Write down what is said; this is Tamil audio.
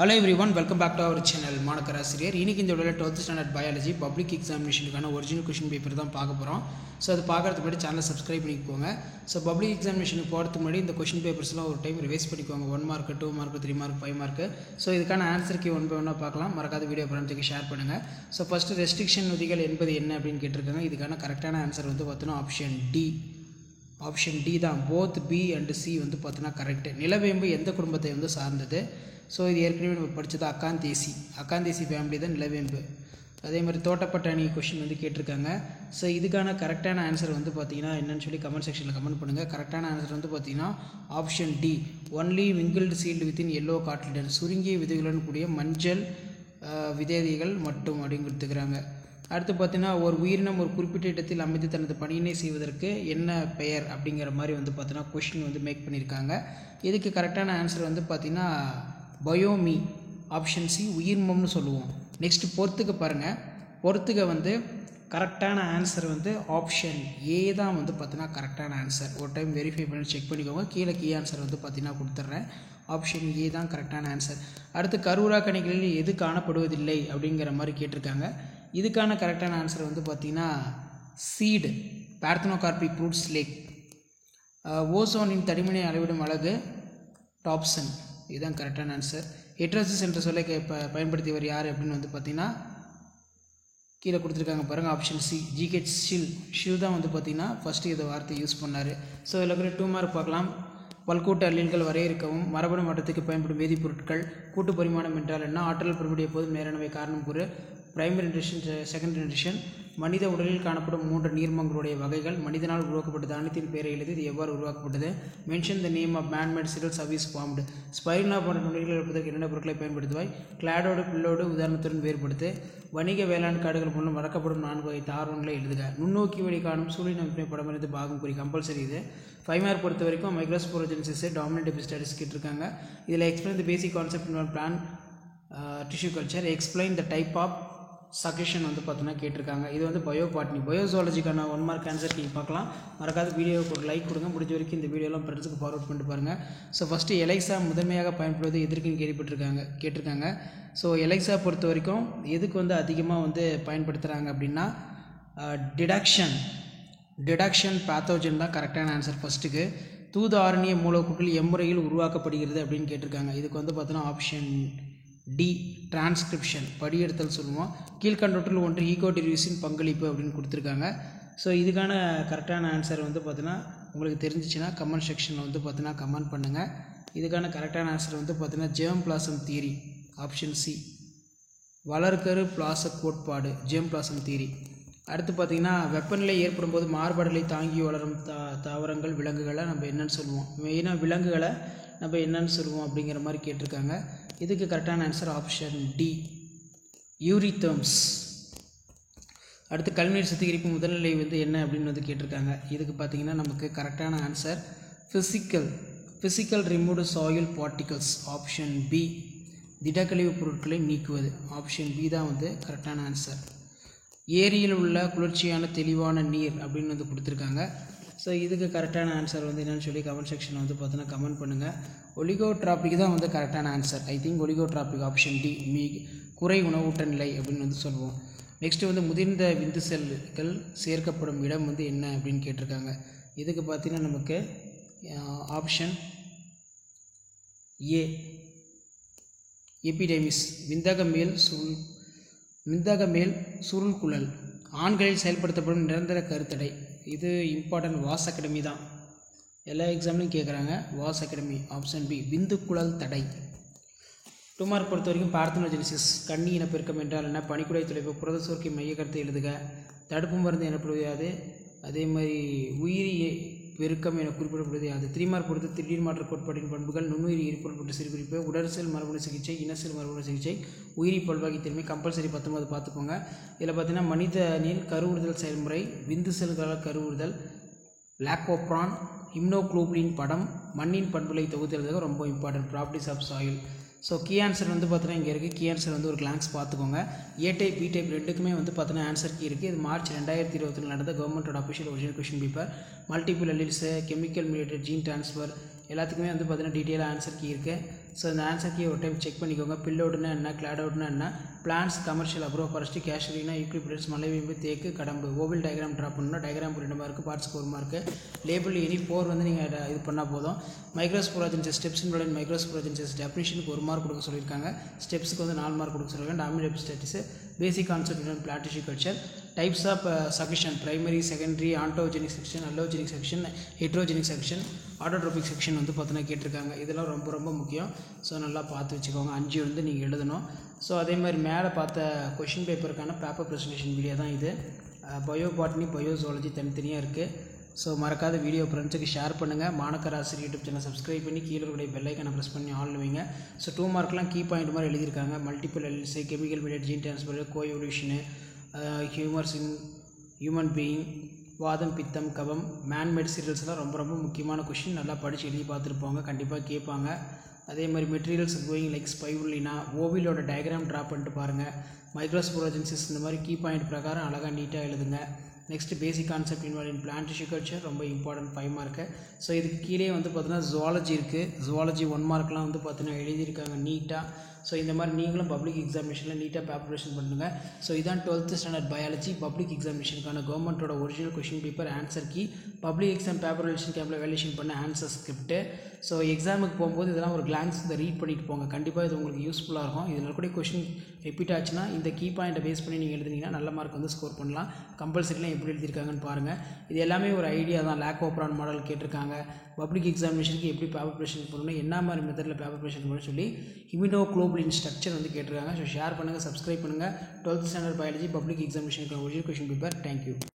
Hello everyone, welcome back to our channel மாணக்கராசிரியர். இன்னைக்கு இந்த வீடியோல 12th ஸ்டாண்டர்ட் பயாலஜி பப்ளிக் எக்ஸாமினேஷனுக்கான ஒரிஜினல் क्वेश्चन பேப்பர் தான் பார்க்க போறோம். சோ அது பார்க்கிறதுக்கு முன்னாடி சேனலை சப்ஸ்கிரைப் பண்ணிக்கோங்க. சோ பப்ளிக் எக்ஸாமினேஷனுக்கு போறதுக்கு முன்னாடி இந்த क्वेश्चन பேப்பர்ஸ்லாம் ஒரு டைம் ரிவைஸ் பண்ணிக்கோங்க. 1 mark, 2 mark, 3 mark, 5 mark. So இதுக்கான ஆன்சர் கீ ஒன் பை ஒன்னா பார்க்கலாம். மறக்காத வீடியோ ஃப்ரெண்ட்ஸ்க்கு ஷேர் பண்ணுங்க. சோ ஃபர்ஸ்ட் ரெஸ்ட்ரிக்ஷன் விதிகள் என்பது என்ன அப்படினு கேட்டிருக்காங்க. இதுக்கான கரெக்ட்டான ஆன்சர் வந்து பார்த்தீங்கன்னா ஆப்ஷன் டி தான். போத் பி அண்ட் சி வந்து பார்த்தீங்கன்னா கரெக்ட். நிலவேம்பு எந்த குடும்பத்தை வந்து சார்ந்தது? ஸோ இது ஏற்கனவே நம்ம படித்தது அக்காந்தேசி ஃபேமிலி தான் நிலவேம்பு. அதே மாதிரி தோட்டப்பட்டாணி கொஷின் வந்து கேட்டிருக்காங்க. ஸோ இதுக்கான கரெக்டான ஆன்சர் வந்து பார்த்தீங்கன்னா என்னன்னு சொல்லி கமெண்ட் செக்ஷனில் கமெண்ட் பண்ணுங்கள். கரெக்டான ஆன்சர் வந்து பார்த்தீங்கன்னா ஆப்ஷன் டி, ஒன்லி விங்கிள்டு சீல்டு வித்தின் எல்லோ காட்லிடன், சுருங்கிய விதைகளுடன் கூடிய மஞ்சள் விதைகள் மட்டும் அப்படின்னு கொடுத்துக்கிறாங்க. அடுத்து பார்த்தீங்கன்னா ஒரு உயிரினம் ஒரு குறிப்பிட்ட இடத்தில் அமைத்து தனது பணியினை செய்வதற்கு என்ன பெயர் அப்படிங்கிற மாதிரி வந்து பார்த்தீங்கன்னா கொஷின் வந்து மேக் பண்ணியிருக்காங்க. இதுக்கு கரெக்டான ஆன்சர் வந்து பார்த்தீங்கன்னா பயோமி, ஆப்ஷன் சி உயிர்மம்னு சொல்லுவோம். நெக்ஸ்ட் பொறுத்துக்க பாருங்கள். பொறுத்துக்க வந்து கரெக்டான ஆன்சர் வந்து ஆப்ஷன் ஏ தான் வந்து பார்த்தீங்கன்னா கரெக்டான ஆன்சர். ஒரு டைம் வெரிஃபை பண்ணி செக் பண்ணிக்கோங்க. கீழே கீ ஆன்சர் வந்து பார்த்தீங்கன்னா கொடுத்துட்றேன். ஆப்ஷன் ஏ தான் கரெக்டான ஆன்சர். அடுத்து கருவுரா கனிகளில் எது காணப்படுவதில்லை அப்படிங்கிற மாதிரி கேட்டிருக்காங்க. இதுக்கான கரெக்டான ஆன்சர் வந்து பார்த்தீங்கன்னா சீடு, பார்த்தனோகார்பி ஃப்ரூட்ஸ் லேக். ஓசோனின் தடிமனை அளவிடும் அழகு டாப்சன், இதுதான் கரெக்டான ஆன்சர். ஹெட்ரோசிஸ் என்ற சொல்லை பயன்படுத்தியவர் யார் அப்படின்னு வந்து பார்த்தீங்கன்னா கீழே கொடுத்துருக்காங்க பாருங்கள். ஆப்ஷன் சி ஜிஹெச் ஷில் தான் வந்து பார்த்தீங்கன்னா ஃபஸ்ட்டு இதை வார்த்தை யூஸ் பண்ணார். ஸோ இதில் இருக்கிற 2 மார்க் பார்க்கலாம். பல்கூட்டு அல்லீல்கள் வரையறுக்கவும், மரபணு மாற்றத்துக்கு பயன்படும் வேதிப்பொருட்கள், கூட்டு பரிமாணம் என்றால் என்ன, ஆற்றல் பெறக்கூடிய போதும் நேரனவை காரணம் கூறு, பிரைமரி நியூட்ரிஷன், செகண்டரி நியூட்ரிஷன், மனித உடலில் காணப்படும் 3 நீர்மங்களுடைய வகைகள், மனிதனால் உருவாக்கப்பட்ட தானியத்தின் பெயரை எழுதி இது எவ்வாறு உருவாக்கப்பட்டது, mention the name of manmade cereals how is formed, spirulina போன்ற நுண்ணுயிர்கள் இருப்பதற்கு என்னென்ன பொருட்களை பயன்படுத்துவாய், கிளாடோடு பில்லோடு உதாரணத்துடன் வேறுபடுத்து, வணிக வேளாண் காடுகள் மூலம் வளர்க்கப்படும் 4 வகை தாவரங்களை எழுதுக, நுண்ணோக்கி வழி காணும் சூரியன் அமைப்பினை படமறிந்து பாகம் குறி கம்பல்சரி. இது 5 மார்க் பொறுத்த வரைக்கும் மைக்ரோஸ்போரோஜெனிசிஸ் டாமினன்ட் எபிஸ்டாட்டிஸ் கேட்டிருக்காங்க. இதில் explain the basic concept in plant tissue culture, explain the type of succession வந்து பார்த்தீங்கன்னா கேட்டிருக்காங்க. இது வந்து பயோபாட்னி, பயோசாலஜிக்கான 1 மார்க் ஆன்சர் நீங்கள் பார்க்கலாம். மறக்காத வீடியோவுக்கு ஒரு லைக் கொடுங்க. முடிஞ்ச வரைக்கும் இந்த வீடியோலாம் ஃப்ரெண்ட்ஸுக்கு ஃபார்வர்ட் பண்ணிட்டு பாருங்கள். ஸோ ஃபஸ்ட்டு எலெக்ஸா முதன்மையாக பயன்படுவது எதற்குன்னு கேட்டிருக்காங்க. ஸோ எலெக்ஸா பொறுத்த வரைக்கும் எதுக்கு வந்து அதிகமாக வந்து பயன்படுத்துகிறாங்க அப்படின்னா டிடக்ஷன் பேத்தோஜன் தான் கரெக்டான ஆன்சர். ஃபஸ்ட்டுக்கு தூது ஆரணிய மூலக்கூறுகள் எம்முறையில் உருவாக்கப்படுகிறது அப்படின்னு கேட்டிருக்காங்க. இதுக்கு வந்து பார்த்தீங்கன்னா ஆப்ஷன் டி டிரான்ஸ்கிரிப்ஷன், படியெடுத்தல் சொல்லுவோம். கீழ்கண்டவற்றில் ஒன்று ஈகோ டெரிவேஷன் பங்களிப்பு அப்படின்னு கொடுத்துருக்காங்க. ஸோ இதுக்கான கரெக்டான ஆன்சர் வந்து பார்த்தீங்கன்னா உங்களுக்கு தெரிஞ்சிச்சுன்னா கமெண்ட் செக்ஷனில் வந்து பார்த்தீங்கன்னா கமெண்ட் பண்ணுங்கள். இதுக்கான கரெக்டான ஆன்சர் வந்து பார்த்தீங்கன்னா germ plasm theory, option C வளர்கரு பிளாச கோட்பாடு, ஜெர்ம் பிளாசம் தியரி. அடுத்து பார்த்திங்கன்னா வெப்பநிலை ஏற்படும் போது மாறுபாடுகளை தாங்கி வளரும் தாவரங்கள் விலங்குகளை நம்ம என்னென்னு சொல்லுவோம், மெயினாக விலங்குகளை நம்ம என்னென்னு சொல்லுவோம் அப்படிங்கிற மாதிரி கேட்டிருக்காங்க. இதுக்கு கரெக்டான ஆன்சர் ஆப்ஷன் டி யூரிதம்ஸ். அடுத்து கழிவுநீர் சுத்திகரிப்பு முதல்நிலை வந்து என்ன அப்படின்னு வந்து கேட்டிருக்காங்க. இதுக்கு பார்த்திங்கன்னா நமக்கு கரெக்டான answer physical removed soil particles, option B திடக்கழிவு பொருட்களை நீக்குவது, ஆப்ஷன் பி தான் வந்து கரெக்டான ஆன்சர். ஏரியில் உள்ள குளிர்ச்சியான தெளிவான நீர் அப்படின்னு வந்து கொடுத்துருக்காங்க. ஸோ இதுக்கு கரெக்டான ஆன்சர் வந்து என்னென்னு சொல்லி கமெண்ட் செக்ஷனில் வந்து பார்த்தீங்கன்னா கமெண்ட் பண்ணுங்கள். ஒலிகோட்ராபிக் தான் வந்து கரெக்டான answer. I think oligotrophic, option D குறை உணவூட்ட நிலை அப்படின்னு வந்து சொல்லுவோம். நெக்ஸ்ட்டு வந்து முதிர்ந்த விந்து செல்கள் சேர்க்கப்படும் இடம் வந்து என்ன அப்படின்னு கேட்டிருக்காங்க. இதுக்கு பார்த்தீங்கன்னா நமக்கு ஆப்ஷன் ஏ எபிடெமிஸ், விந்தக மேல் சுருள் குழல், ஆண்களில் செயல்படுத்தப்படும் நிரந்தர கருத்தடை. இது இம்பார்ட்டன்ட், வாஸ் அகாடமி தான், எல்லா எக்ஸாம்லையும் கேட்குறாங்க. வாஸ் அகாடமி, ஆப்ஷன் பி விந்துக்குழல் தடை. 2 மார்க் பொறுத்த வரைக்கும் பார்த்தனோஜெனிசிஸ், கண்ணி இனப்பெருக்கம் என்றால் என்ன, பனிக்குடை துளைப்பு, புரத சுரக்கி மைய கருத்தை எழுதுக, தடுப்பு மருந்து எனப்படுவது யாது, அதே மாதிரி உயிரி பெருக்கம் என குறிப்பிடப்படுவது யாது. 3 மார்க் பொறுத்து திடீர் மாற்ற கோட்பாட்டின் பண்புகள், நுண்ணுயிரி எரிபொருள் பற்றி சிறுகுறிப்பு, உடற்செல் மரபணு சிகிச்சை, இனசெல் மரபணு சிகிச்சை, உயிரி பல்வாகி திறமை, கம்பல்சரி 19 பார்த்துக்கோங்க. இதில் பார்த்தீங்கன்னா மனிதனில் கருவுறுதல் செயல்முறை, விந்து செல்களால் கருவுறுதல், லாக்டோப்ரான், இம்னோகுளோபின் படம், மண்ணின் பண்புகளை தொகுத்துறதுக்கு ரொம்ப important, properties of soil. So key answer வந்து பார்த்தீங்கன்னா இங்கே இருக்குது. கீ ஆன்சர் வந்து ஒரு கிளான்ஸ் பார்த்துக்கோங்க. ஏ டைப் பி டைப் ரெண்டுக்குமே வந்து பார்த்தீங்கன்னா ஆன்சர் கீ இருக்குது. இது மார்ச் 2020 நடந்த கவர்மெண்ட்டோட official original question paper. Multiple alleles, chemical mediated gene transfer எல்லாத்துக்குமே வந்து பார்த்தீங்கன்னா டீட்டெயிலாக ஆன்சர் கீ இருக்குது. ஸோ இந்த ஆன்சர் கீ ஒரு டைம் செக் பண்ணிக்கோங்க. பில்லோடுனா என்ன, கிளாடவுட்னா என்ன, plants, commercial, agro forestry, casuarina, eucalyptus, மலைவேம்பு, தேக்கு, கடம்பு. ஓவில் டயக்ராம் ட்ரா பண்ணணும். டயக்ராம் 2 மார்க்கு, பார்ட்ஸ்க்கு 1 மார்க்கு. லேபிள் எனி 4 வந்து நீங்கள் இது பண்ணால் போதும். மைக்ரோஸ்போரோஜென்சிஸ் ஸ்டெப்ஸ் இன்வால்வ் மைக்ரோஸ்போரோஜென்சிஸ் டெஃபினிஷனுக்கு 1 மார்க் கொடுக்க சொல்லியிருக்காங்க. ஸ்டெப்ஸுக்கு வந்து 4 மார்க் கொடுக்க சொல்லியிருக்காங்க. Dominate epistasis, basic concept in plant tissue culture, types of succession, primary, secondary, autogenic section, allogenic section, heterogenic section, autotrophic section வந்து பார்த்தீங்கன்னா கேட்டிருக்காங்க. இதெல்லாம் ரொம்ப ரொம்ப முக்கியம். ஸோ நல்லா பார்த்து வச்சுக்கோங்க. 5 வந்து நீங்கள் எழுதணும். ஸோ அதே மாதிரி மேலே பார்த்த கொஷின் பேப்பருக்கான பேப்பர் ப்ரெசன்டேஷன் வீடியோ தான் இது. பயோ பாட்னி, பயோ ஜுவாலஜி தனித்தனியாக இருக்குது. ஸோ மறக்காத வீடியோ ஃப்ரெண்ட்ஸுக்கு ஷேர் பண்ணுங்கள். மாணக்கர் ஆசிரியர் யூடியூப் சேனல் சப்ஸ்கிரைப் பண்ணி கீழே இருக்கிற பெல் ஐக்கானை ப்ரெஸ் பண்ணி ஆல் வைங்க. ஸோ 2 மார்க்லாம் கீ பாயிண்ட் மாதிரி எழுதியிருக்காங்க. Multiple alleles, chemical mediate, gene transfer, coevolution, humours in human being, வாதம், பித்தம், கபம், மேன்மேட் சீரியல்ஸ்லாம் ரொம்ப ரொம்ப முக்கியமான கொஷின். நல்லா படித்து எழுதி பார்த்துருப்பாங்க, கண்டிப்பாக கேட்பாங்க. அதே மாதிரி மெட்டீரியல்ஸ் கோயிங் லைக் ஸ்பைருலினா, ஓவிலோட டயக்ராம் ட்ரா பண்ணிட்டு பாருங்கள். மைக்ரோஸ்போரோஜென்சிஸ் இந்த மாதிரி கீ பாயிண்ட் பிரகாரம் அழகாக நீட்டாக எழுதுங்க. Next basic concept involve in plant tissue culture ரொம்ப இம்பார்ட்டன்ட் 5 மார்க்கு. ஸோ இதுக்கு கீழே வந்து பார்த்தீங்கன்னா ஜுவாலஜி இருக்குது. ஜுவாலஜி 1 மார்க்லாம் வந்து பார்த்தீங்கன்னா எழுதியிருக்காங்க நீட்டாக. ஸோ இந்த மாதிரி நீங்களும் பப்ளிக் எக்ஸாமினேஷனில் நீட்டாக ப்ரிப்பரேஷன் பண்ணுங்கள். ஸோ இதான் 12th ஸ்டாண்டர்ட் பயாலஜி பப்ளிக் எக்ஸாமினேஷனுக்கான கவர்மெண்ட்டோட original question paper, answer key, public exam paper valuation கேம்பில் வேலேஷன் பண்ண ஆன்சர் ஸ்கிரிப்ட்டு. ஸோ எக்ஸாமுக்கு போகும்போது இதெல்லாம் ஒரு கிளான்ஸ் இதை ரீட் பண்ணிட்டு போங்க. கண்டிப்பாக இது உங்களுக்கு யூஸ்ஃபுல்லாக இருக்கும். இதில் கூட கொஷின் ரிப்பீட் ஆச்சுன்னா இந்த கீ பாயிண்ட்டை பேஸ் பண்ணி நீங்கள் எழுதுனீங்கன்னா நல்ல மார்க் வந்து ஸ்கோர் பண்ணலாம். கம்பல்சரிலாம் எப்படி எழுதியிருக்காங்கன்னு பாருங்கள். இது எல்லாமே ஒரு ஐடியா தான். லேக் ஓப்ரான் மாடல் கேட்டிருக்காங்க. பப்ளிக் எக்ஸாமினேஷனுக்கு எப்படி பேப்பர் ப்ரிப்பரேஷன் பண்ணணும், என்ன மாதிரி மெத்தடில் பேப்பர் ப்ரிப்பரேஷன் பண்ணணும்னு சொல்லி இம்யூனோகுளோபுலின் ஸ்ட்ரக்சர் வந்து கேட்டிருக்காங்க. ஸோ ஷேர் பண்ணுங்கள், சப்ஸ்கிரைப் பண்ணுங்கள். 12th ஸ்டாண்டர்ட் பயாலஜி பப்ளிக் எக்ஸாமினேஷனுக்கு ஒரிஜினல் கொஷின் பேப்பர். தேங்க்யூ.